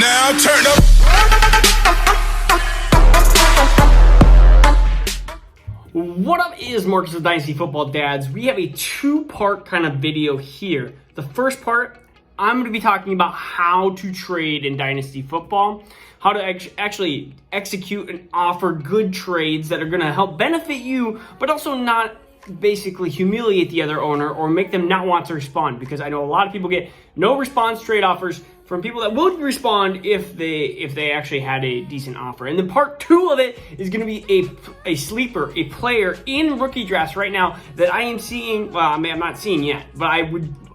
Now turn up. What up is Marcus of Dynasty Football Dads. We have a two-part kind of video here. The first part, I'm going to be talking about how to trade in Dynasty Football, how to actually execute and offer good trades that are going to help benefit you, but also not basically humiliate the other owner or make them not want to respond, because I know a lot of people get no response trade offers from people that would respond if they actually had a decent offer. And then part two of it is going to be a sleeper, a player in rookie drafts right now that I am seeing. Well, I'm not seeing yet, but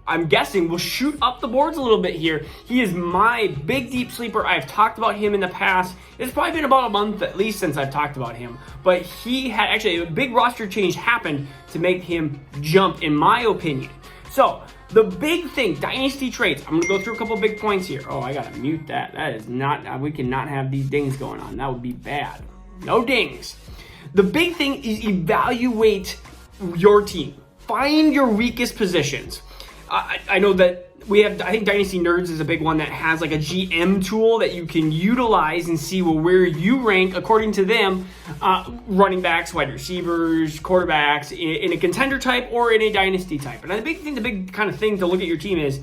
I'm guessing will shoot up the boards a little bit here. He is my big deep sleeper. I've talked about him in the past. It's probably been about a month at least since I've talked about him, but he had actually a big roster change happened to make him jump, in my opinion. So the big thing, Dynasty Trades. I'm gonna go through a couple big points here. Oh, I gotta mute that. That is not, we cannot have these dings going on. That would be bad. No dings. The big thing is evaluate your team. Find your weakest positions. I know that we have, I think Dynasty Nerds is a big one that has like a GM tool that you can utilize and see where you rank according to them, running backs, wide receivers, quarterbacks, in a contender type or in a dynasty type. And the big kind of thing to look at your team is,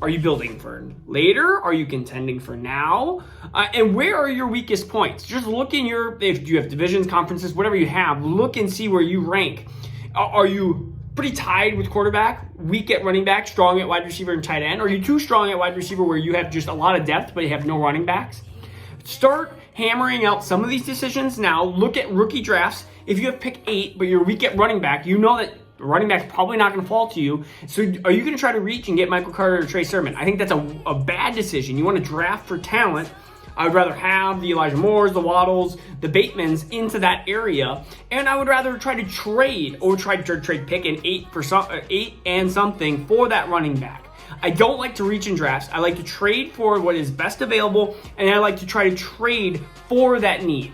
are you building for later? Are you contending for now? And where are your weakest points? Just look in if you have divisions, conferences, whatever you have, look and see where you rank. Are you pretty tied with quarterback, weak at running back, strong at wide receiver and tight end? Or are you too strong at wide receiver where you have just a lot of depth but you have no running backs? Start hammering out some of these decisions now. Look at rookie drafts. If you have pick 8 but you're weak at running back, you know that running back's probably not going to fall to you. So are you going to try to reach and get Michael Carter or Trey Sermon? I think that's a bad decision. You want to draft for talent. I would rather have the Elijah Moores, the Waddles, the Batemans into that area, and I would rather try to trade pick an 8 and something for that running back. I don't like to reach in drafts. I like to trade for what is best available, and I like to try to trade for that need.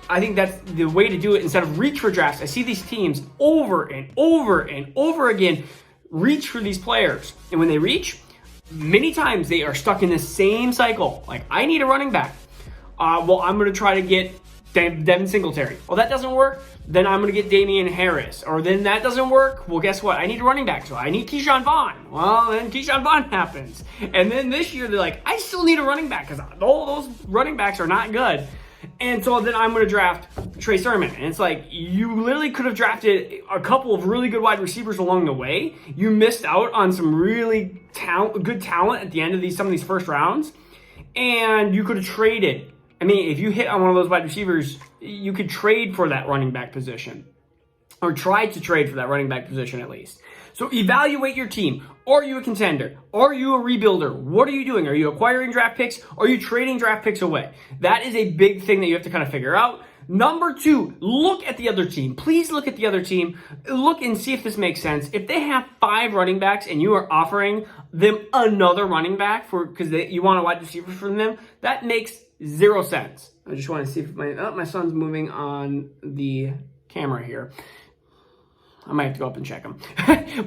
I think that's the way to do it instead of reach for drafts. I see these teams over and over and over again reach for these players, and when they reach, many times they are stuck in the same cycle. Like, I need a running back. Well, I'm going to try to get Devin Singletary. Well, that doesn't work. Then I'm going to get Damian Harris. Or then that doesn't work. Well, guess what? I need a running back. So I need Keyshawn Vaughn. Well, then Keyshawn Vaughn happens. And then this year they're like, I still need a running back because all those running backs are not good. And so then I'm going to draft Trey Sermon. And it's like, you literally could have drafted a couple of really good wide receivers along the way. You missed out on some really good talent at the end of some of these first rounds. And you could have traded. I mean, if you hit on one of those wide receivers, you could trade for that running back position. Or try to trade for that running back position at least. So evaluate your team. Are you a contender? Are you a rebuilder? What are you doing? Are you acquiring draft picks? Are you trading draft picks away? That is a big thing that you have to kind of figure out. Number 2, look at the other team. Please look at the other team. Look and see if this makes sense. If they have 5 running backs and you are offering them another running back because you want a wide receiver from them, that makes 0 sense. I just want to see if my son's moving on the camera here. I might have to go up and check them.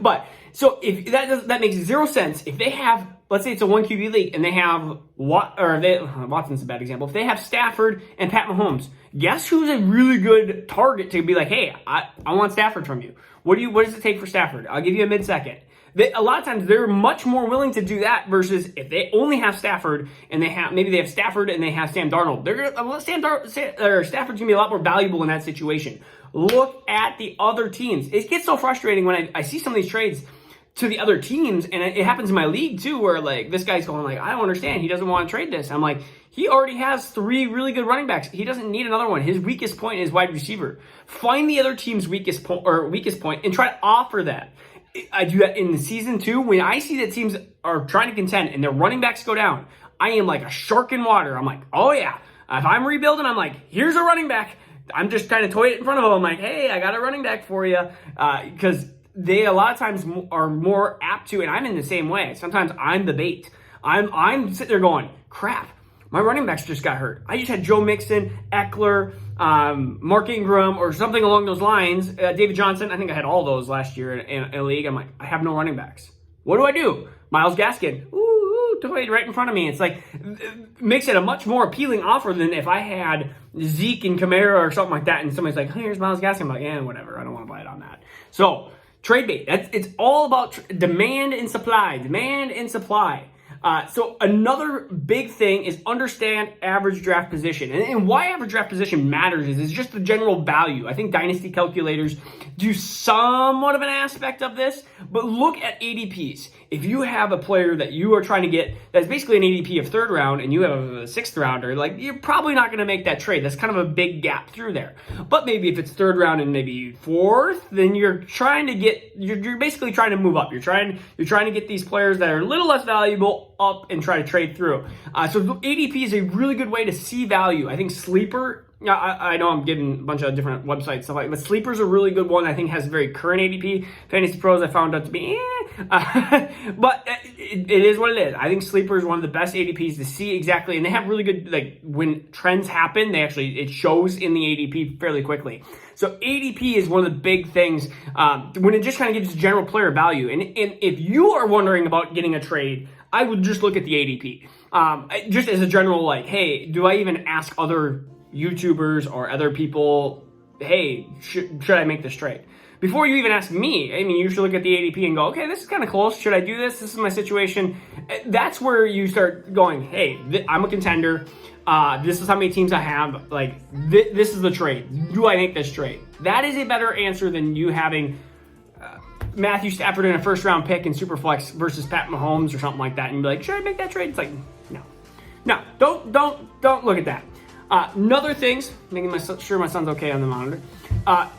But so if that makes 0 sense. If they have, let's say it's a 1 QB league and they have Watson's a bad example. If they have Stafford and Pat Mahomes, guess who's a really good target to be like, hey, I want Stafford from you. What does it take for Stafford? I'll give you a mid-second. A lot of times they're much more willing to do that versus if they only have Stafford and maybe they have Stafford and they have Sam Darnold. Stafford's gonna be a lot more valuable in that situation. Look at the other teams. It gets so frustrating when I see some of these trades to the other teams, and it happens in my league too, where like this guy's going like, I don't understand. He doesn't want to trade this. I'm like, he already has 3 really good running backs. He doesn't need another one. His weakest point is wide receiver. Find the other team's weakest point and try to offer that. I do that in the season 2 when I see that teams are trying to contend and their running backs go down. I am like a shark in water. I'm like, oh yeah. If I'm rebuilding, I'm like, here's a running back. I'm just kind of toy it in front of them. I'm like, hey, I got a running back for you. Because they a lot of times are more apt to, and I'm in the same way. Sometimes I'm the bait. I'm sitting there going, crap, my running backs just got hurt. I just had Joe Mixon, Eckler, Mark Ingram, or something along those lines. David Johnson, I think I had all those last year in a league. I'm like, I have no running backs. What do? Myles Gaskin, toy right in front of me. It's like, it makes it a much more appealing offer than if I had Zeke and Kamara or something like that, and somebody's like, hey, here's Myles Gaskin. I'm like, yeah, whatever. I don't want to buy it on that. So, trade bait. It's all about demand and supply. Demand and supply. So another big thing is understand average draft position. And why average draft position matters is just the general value. I think dynasty calculators do somewhat of an aspect of this, but look at ADPs. If you have a player that you are trying to get that's basically an ADP of third round and you have a sixth rounder, like, you're probably not going to make that trade. That's kind of a big gap through there. But maybe if it's third round and maybe fourth, then you're basically trying to move up. You're trying to get these players that are a little less valuable up and try to trade through. So ADP is a really good way to see value. I think Sleeper, I know I'm giving a bunch of different websites stuff like, but Sleeper's a really good one. I think has very current ADP. Fantasy Pros I found out to be, but it is what it is. I think Sleeper is one of the best ADPs to see exactly, and they have really good, like, when trends happen, it shows in the ADP fairly quickly. So ADP is one of the big things when it just kind of gives general player value. And if you are wondering about getting a trade, I would just look at the ADP. Just as a general, like, hey, do I even ask other YouTubers or other people, hey, should I make this trade? Before you even ask me, I mean, you should look at the ADP and go, okay, this is kind of close. Should I do this? This is my situation. That's where you start going, hey, I'm a contender. This is how many teams I have. Like, this is the trade. Do I make this trade? That is a better answer than you having Matthew Stafford in a first-round pick in Superflex versus Pat Mahomes or something like that, and you'd be like, should I make that trade? It's like, no, don't look at that. Another things, making sure my son's okay on the monitor.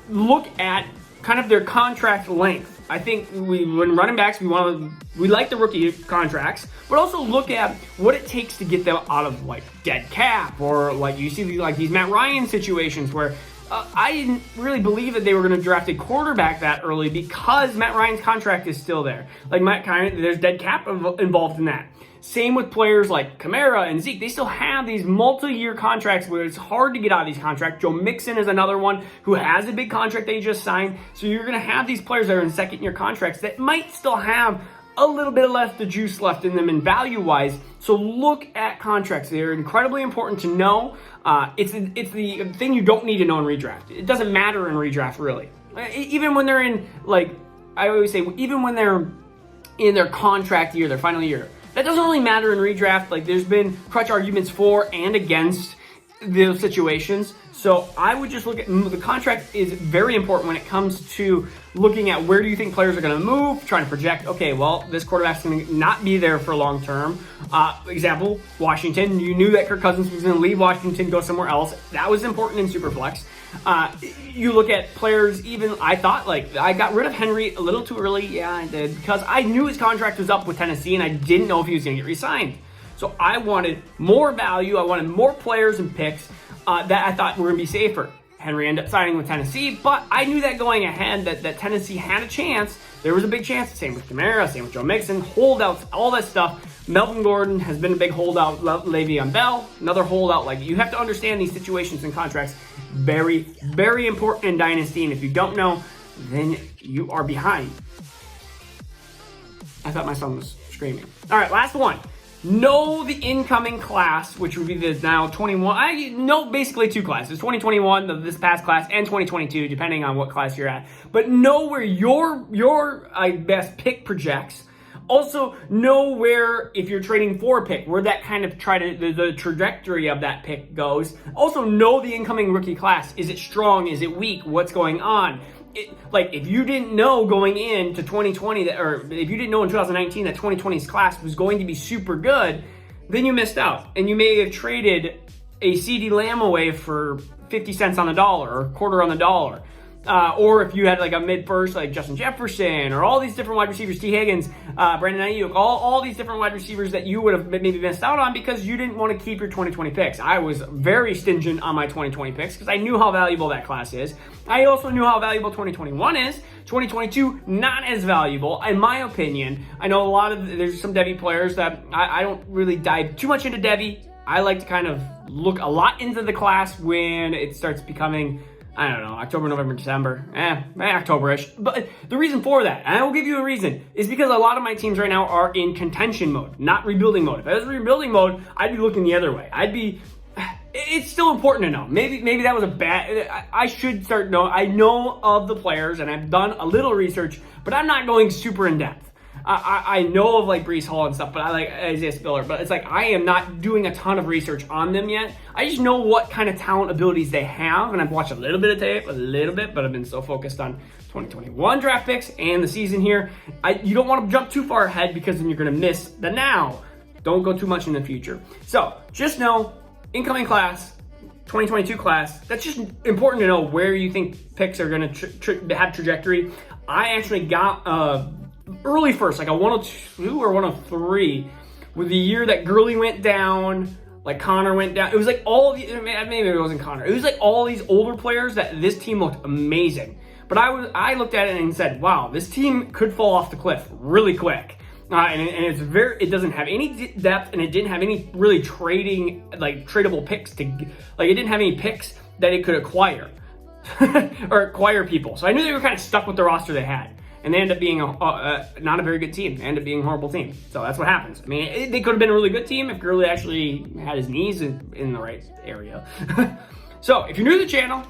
Look at kind of their contract length. I think when running backs, we like the rookie contracts, but also look at what it takes to get them out of, like, dead cap, or like you see like these Matt Ryan situations where I didn't really believe that they were going to draft a quarterback that early because Matt Ryan's contract is still there. Like, there's dead cap involved in that. Same with players like Kamara and Zeke. They still have these multi-year contracts where it's hard to get out of these contracts. Joe Mixon is another one who has a big contract they just signed. So you're going to have these players that are in second-year contracts that might still have a little bit of the juice left in them in value-wise. So look at contracts. They're incredibly important to know. It's the thing you don't need to know in redraft. It doesn't matter in redraft, really. Even when they're in, like, I always say, even when they're in their contract year, their final year, that doesn't really matter in redraft. Like, there's been crutch arguments for and against those situations. So I would just look at the contract is very important when it comes to looking at where do you think players are going to move, trying to project, okay, well, this quarterback's going to not be there for long term. Example, Washington, you knew that Kirk Cousins was going to leave Washington, go somewhere else. That was important in Superflex. You look at players, even I thought, like, I got rid of Henry a little too early. Yeah, I did, because I knew his contract was up with Tennessee and I didn't know if he was going to get re-signed. So I wanted more value. I wanted more players and picks that I thought were going to be safer. Henry ended up signing with Tennessee, but I knew that going ahead that Tennessee had a chance. There was a big chance. Same with Kamara, same with Joe Mixon, holdouts, all that stuff. Melvin Gordon has been a big holdout. Le'Veon Bell, another holdout. Like, you have to understand these situations and contracts. Very, very important in Dynasty, and if you don't know, then you are behind. I thought my son was screaming. All right, last one. Know the incoming class, which would be the now 21. I know basically two classes, 2021, this past class, and 2022, depending on what class you're at. But know where your best pick projects. Also, know where, if you're trading for a pick, where that kind of the trajectory of that pick goes. Also, know the incoming rookie class. Is it strong? Is it weak? What's going on? Like, if you didn't know going into 2020 or if you didn't know in 2019 that 2020's class was going to be super good, then you missed out. And you may have traded a CD Lamb away for 50 cents on the dollar or a quarter on the dollar. Or if you had like a mid-first, like Justin Jefferson, or all these different wide receivers, T. Higgins, Brandon Ayuk, all these different wide receivers that you would have maybe missed out on because you didn't want to keep your 2020 picks. I was very stingent on my 2020 picks because I knew how valuable that class is. I also knew how valuable 2021 is. 2022, not as valuable, in my opinion. I know there's some Devy players that I don't really dive too much into Devy. I like to kind of look a lot into the class when it starts becoming I don't know, October, November, December, October-ish. But the reason for that, and I will give you a reason, is because a lot of my teams right now are in contention mode, not rebuilding mode. If I was in rebuilding mode, I'd be looking the other way. It's still important to know. Maybe that was a bad, I should start knowing. I know of the players, and I've done a little research, but I'm not going super in depth. I know of like Breece Hall and stuff, but I like Isaiah Spiller, but it's like I am not doing a ton of research on them yet. I just know what kind of talent abilities they have, and I've watched a little bit of tape, but I've been so focused on 2021 draft picks and the season here. You don't want to jump too far ahead because then you're going to miss the now. Don't go too much in the future. So just know, incoming class, 2022 class, that's just important to know where you think picks are going to have trajectory. I actually got early first, like a 102 or 103, with the year that Gurley went down, like Connor went down. It was like all the, maybe it wasn't Connor. It was like all these older players that this team looked amazing. But I looked at it and said, wow, this team could fall off the cliff really quick. And it doesn't have any depth, and it didn't have any really tradable picks it didn't have any picks that it could acquire or acquire people. So I knew they were kind of stuck with the roster they had. And they end up being not a very good team. They end up being a horrible team. So that's what happens. I mean, they could have been a really good team if Gurley actually had his knees in the right area. So if you're new to the channel,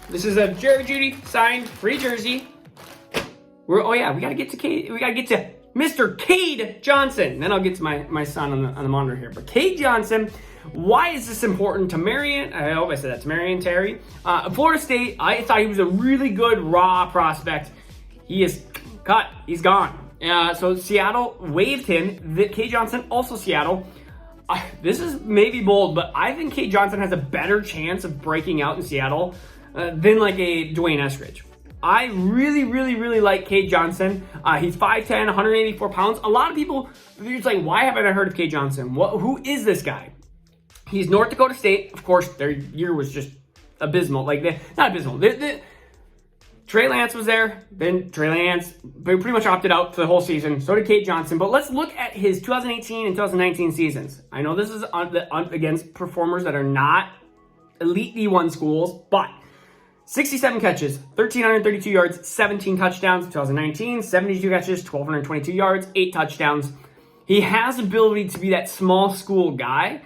this is a Jerry Jeudy signed free jersey. We gotta get to Mr. Cade Johnson. Then I'll get to my son on the monitor here. But Cade Johnson, why is this important to Marion? I hope I said that to Marion Terry. Florida State, I thought he was a really good raw prospect. He is cut. He's gone. So Seattle waived him. Cade Johnson, also Seattle. This is maybe bold, but I think Cade Johnson has a better chance of breaking out in Seattle than like a Dwayne Eskridge. I really, really, really like Cade Johnson. He's 5'10", 184 pounds. A lot of people, it's like, why haven't I heard of Cade Johnson? Who is this guy? He's North Dakota State. Of course, their year was just abysmal. Not abysmal. Trey Lance was there. Then Trey Lance pretty much opted out for the whole season. So did Cade Johnson. But let's look at his 2018 and 2019 seasons. I know this is against performers that are not elite D1 schools, but 67 catches, 1,332 yards, 17 touchdowns. 2019, 72 catches, 1,222 yards, 8 touchdowns. He has ability to be that small school guy.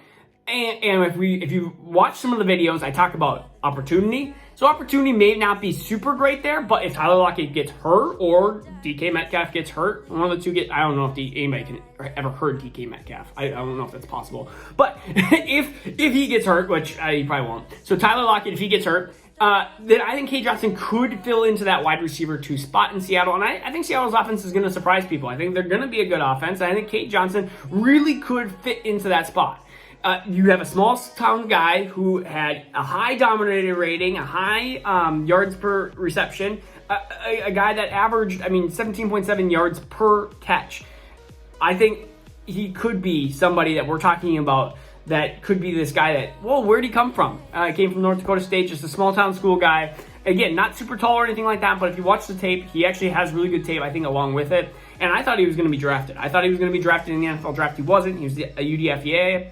And if you watch some of the videos, I talk about opportunity. So opportunity may not be super great there, but if Tyler Lockett gets hurt or DK Metcalf gets hurt, one of the two I don't know if anybody can ever hurt DK Metcalf. I don't know if that's possible. But if he gets hurt, which he probably won't. So Tyler Lockett, if he gets hurt, then I think Cade Johnson could fill into that wide receiver 2 spot in Seattle. And I think Seattle's offense is going to surprise people. I think they're going to be a good offense. And I think Cade Johnson really could fit into that spot. You have a small town guy who had a high dominator rating, a high yards per reception, a guy that averaged, 17.7 yards per catch. I think he could be somebody that we're talking about that could be this guy that, where'd he come from? Came from North Dakota State, just a small town school guy. Again, not super tall or anything like that, but if you watch the tape, he actually has really good tape, I think, along with it. And I thought he was going to be drafted. I thought he was going to be drafted in the NFL draft. He wasn't. He was a UDFA,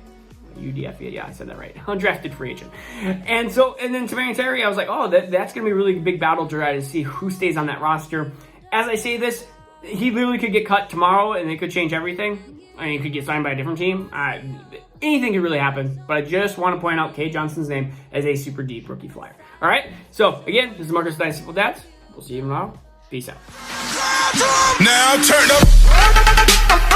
yeah, I said that right. Undrafted free agent. And then Tamarian Terry, I was like, that's going to be a really big battle to try to see who stays on that roster. As I say this, he literally could get cut tomorrow, and it could change everything. He could get signed by a different team. Anything could really happen, but I just want to point out Cade Johnson's name as a super deep rookie flyer. All right? So, again, this is Marcus Dynasty Football Dads. We'll see you tomorrow. Peace out. Now turn up.